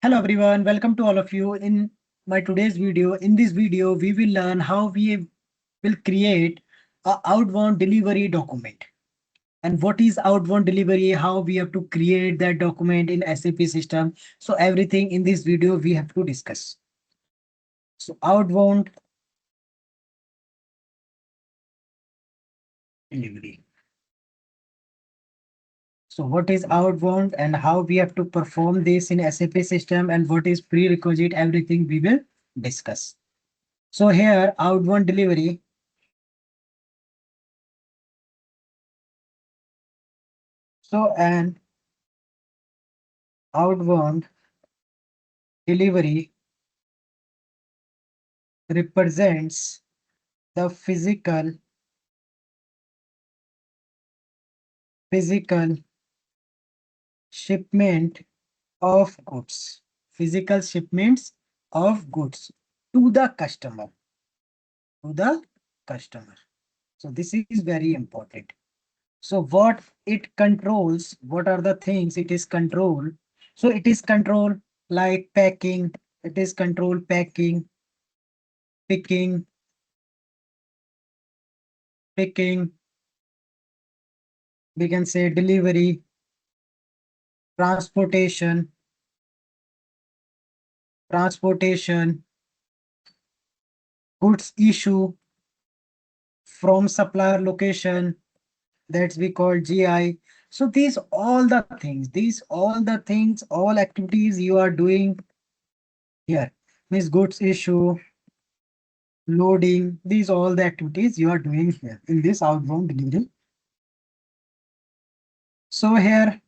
Hello everyone, welcome to all of you in my today's video. In this video, we will learn how we will create a outbound delivery document. And what is outbound delivery, how we have to create that document in SAP system. So everything in this video we have to discuss. So outbound delivery. So what is outbound and how we have to perform this in SAP system and what is prerequisite, everything we will discuss. So here outbound delivery. So an outbound delivery represents the physical shipment of goods, physical shipments of goods to the customer, to the customer. So this is very important. So what it controls, what are the things it is control? So it is control like packing, it is control packing, picking, picking, we can say delivery, transportation, transportation, goods issue from supplier location, that's we call GI. So all activities you are doing here means goods issue, loading, these all the activities you are doing here in this outbound delivery. So here,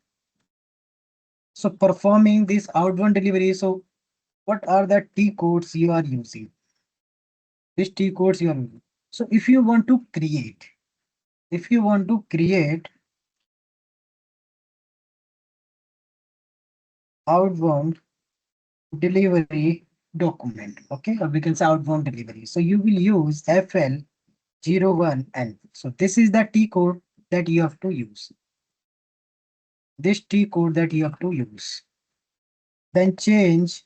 so performing this outbound delivery, so what are the T codes you are using? These T codes you are using. So if you want to create, outbound delivery document, okay, or we can say outbound delivery. So you will use FL01N. So this is the T code that you have to use. This T code that you have to use. Then change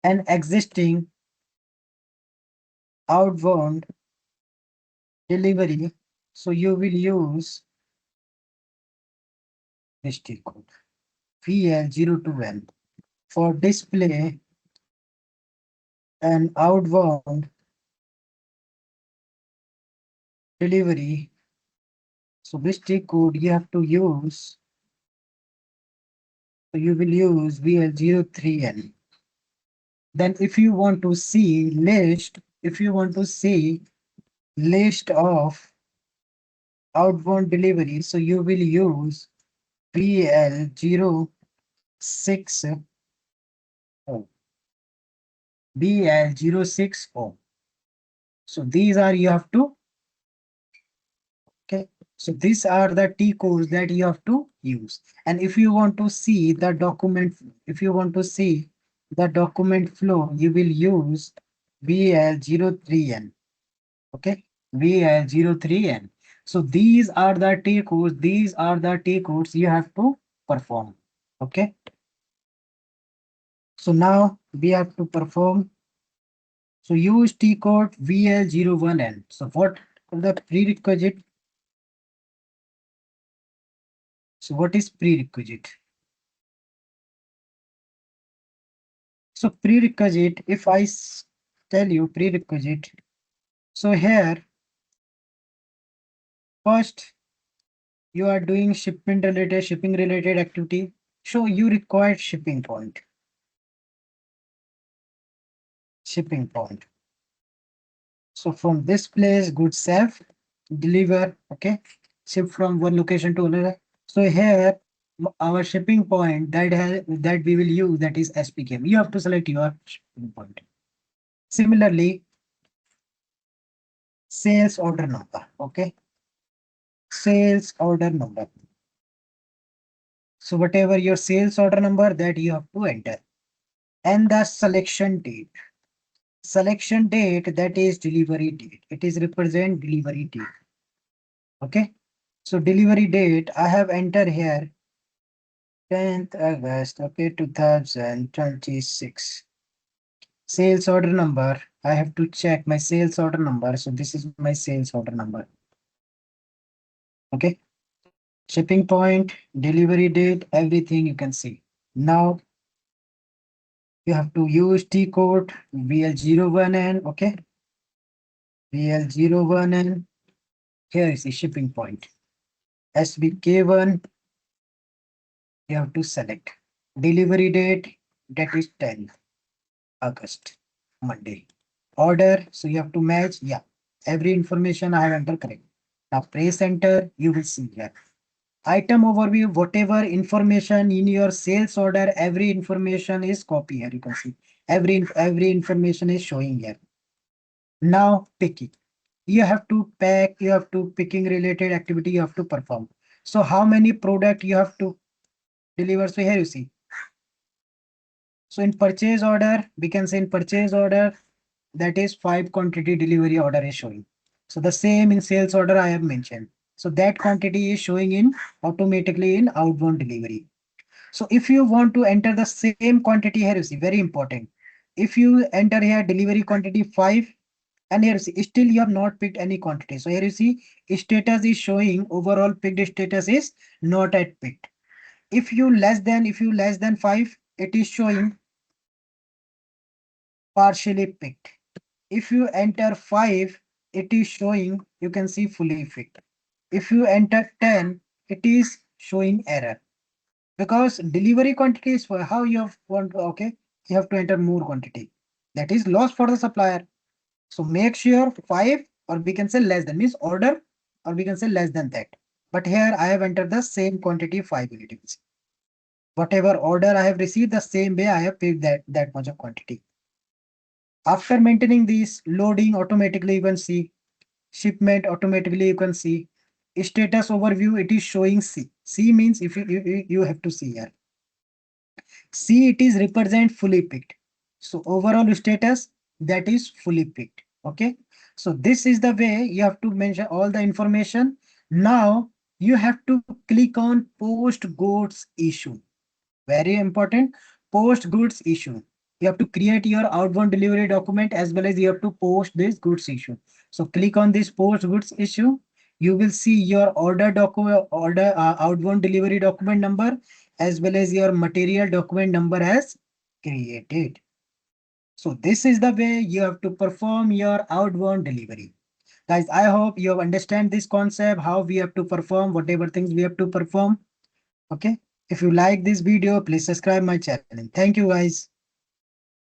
an existing outbound delivery. So you will use this T code VL02N for display an outbound delivery. So this T code you have to use. So you will use VL03N. Then if you want to see list of outbound delivery, so you will use BL060. BL060. So these are you have to, okay. So these are the T codes that you have to use. And if you want to see the document, flow, you will use VL03N. Okay, VL03N. So these are the T codes, you have to perform. Okay. So now we have to perform. So use T code VL01N. So what are the prerequisite? So what is prerequisite? So prerequisite, if I tell you prerequisite, so here first you are doing shipping related activity. So you require shipping point. So from this place, goods have deliver, okay, ship from one location to another. So here our shipping point that we will use, that is SPKM. You have to select your shipping point. Similarly, sales order number, okay, sales order number. So whatever your sales order number, that you have to enter, and the selection date. Selection date, that is delivery date. It is represent delivery date. Okay. So delivery date, I have entered here 10th August, okay, 2026. Sales order number. I have to check my sales order number. So this is my sales order number. Okay. Shipping point, delivery date, everything you can see. Now you have to use T code VL01N. Okay. VL01N. Here is the shipping point. SBK1. You have to select. Delivery date, that is 10th August, Monday. Order, so you have to match. Yeah. Every information I have entered correct. Now press enter, you will see here. Item overview, whatever information in your sales order, every information is copy here. You can see every information is showing here. Now picking. You have to pack, you have to picking related activity you have to perform. So how many product you have to deliver? So here you see. So in purchase order, we can say in purchase order, that is 5 quantity delivery order is showing. So the same in sales order I have mentioned. So that quantity is showing in automatically in outbound delivery. So if you want to enter the same quantity here, you see, very important. If you enter here delivery quantity 5, and here you see, still you have not picked any quantity. So here you see, status is showing overall picked status is not at picked. If you less than 5, it is showing partially picked. If you enter 5, it is showing, you can see fully picked. If you enter 10, it is showing error. Because delivery quantity is for how you have want, okay, you have to enter more quantity. That is loss for the supplier. So make sure 5, or we can say less than, means order, or we can say less than that. But here I have entered the same quantity 5 units. Whatever order I have received, the same way I have paid that much of quantity. After maintaining this, loading automatically you can see, shipment automatically you can see, status overview it is showing C. C means if you have to see here. C it is represent fully picked. So overall status that is fully picked. Okay. So this is the way you have to mention all the information. Now you have to click on post goods issue. Very important. Post goods issue. You have to create your outbound delivery document as well as you have to post this goods issue. So click on this post goods issue. You will see your order document, outbound delivery document number as well as your material document number as created. So this is the way you have to perform your outbound delivery. Guys, I hope you have understand this concept, how we have to perform, whatever things we have to perform. Okay. If you like this video, please subscribe my channel. Thank you guys.